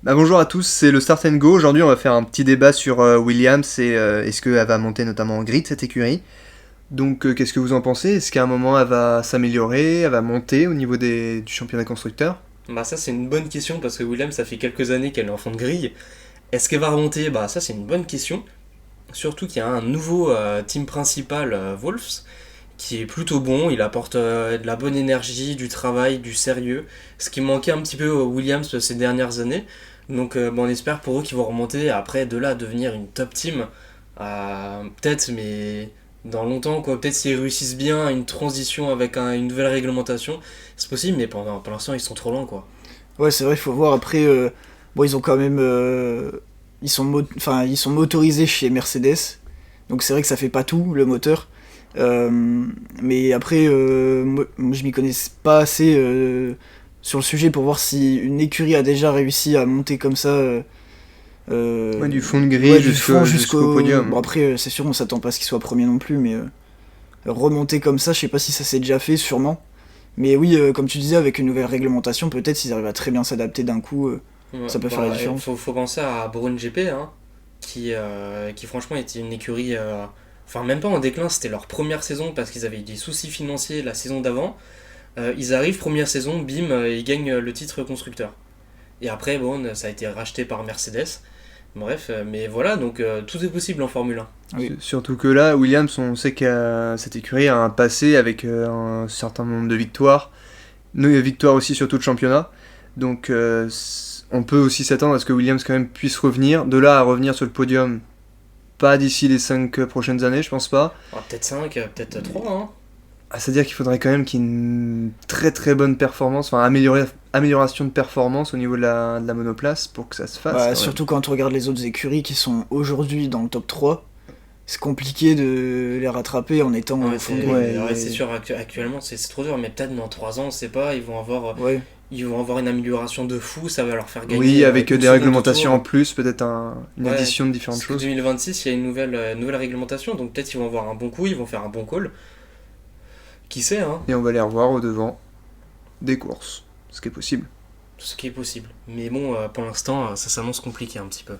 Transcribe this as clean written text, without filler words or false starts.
Bonjour à tous, c'est le Start and Go. Aujourd'hui, on va faire un petit débat sur Williams et est-ce qu'elle va monter notamment en grid cette écurie. Donc, qu'est-ce que vous en pensez? Est-ce qu'à un moment, elle va s'améliorer, elle va monter au niveau du championnat constructeur? Bah ça c'est une bonne question parce que Williams ça fait quelques années qu'elle est en fond de grille. Est-ce qu'elle va remonter? Bah ça c'est une bonne question. Surtout qu'il y a un nouveau team principal, Wolves, qui est plutôt bon. Il apporte de la bonne énergie, du travail, du sérieux. Ce qui manquait un petit peu aux Williams ces dernières années. Donc on espère pour eux qu'ils vont remonter. Après de là devenir une top team, peut-être mais dans longtemps quoi. Peut-être s'ils réussissent bien une transition avec une nouvelle réglementation, c'est possible. Mais pour l'instant ils sont trop loin quoi. Ouais, c'est vrai, il faut voir. Après, bon, ils ont quand même. Ils sont motorisés chez Mercedes. Donc c'est vrai que ça fait pas tout, le moteur. Mais après, moi, je m'y connais pas assez sur le sujet pour voir si une écurie a déjà réussi à monter comme ça. Ouais, du fond de Ouais, grille du fond jusqu'au jusqu'au. Bon, podium. après, c'est sûr, on s'attend pas à ce qu'il soit premier non plus, mais remonter comme ça, je sais pas si ça s'est déjà fait, sûrement. Mais oui, comme tu disais, avec une nouvelle réglementation, peut-être s'ils arrivent à très bien s'adapter d'un coup, Ouais, ça peut faire la différence. faut penser à Brown GP, hein, qui franchement était une écurie. Enfin, même pas en déclin, c'était leur première saison parce qu'ils avaient eu des soucis financiers la saison d'avant. Ils arrivent, première saison, bim, ils gagnent le titre constructeur. Et après, bon, ça a été racheté par Mercedes. Bref, mais voilà, donc tout est possible en Formule 1. Oui. Surtout que là, Williams, on sait que cette écurie a un passé avec un certain nombre de victoires. Victoires aussi sur tout le championnat. Donc, on peut aussi s'attendre à ce que Williams quand même puisse revenir. De là à revenir sur le podium, pas d'ici les 5 prochaines années, je pense pas. Peut-être 5, peut-être 3, hein. C'est-à-dire qu'il faudrait quand même qu'il y ait une très très bonne performance, enfin amélioration de performance au niveau de la monoplace pour que ça se fasse Bah, quand même. surtout quand on regarde les autres écuries qui sont aujourd'hui dans le top 3, c'est compliqué de les rattraper en étant au fond de grille. C'est sûr, actuellement c'est trop dur, mais peut-être dans 3 ans, on sait pas, Ouais, ils vont avoir une amélioration de fou, ça va leur faire Oui, gagner avec une des seconde au réglementations en tour. plus, peut-être une Ouais, addition de différentes parce que choses. 2026, il y a une nouvelle réglementation, donc peut-être ils vont avoir un bon coup, ils vont faire un bon call. Qui sait, hein? Et on va les revoir au devant des courses, ce qui est possible. Ce qui est possible. Mais bon, pour l'instant, ça s'annonce compliqué un petit peu.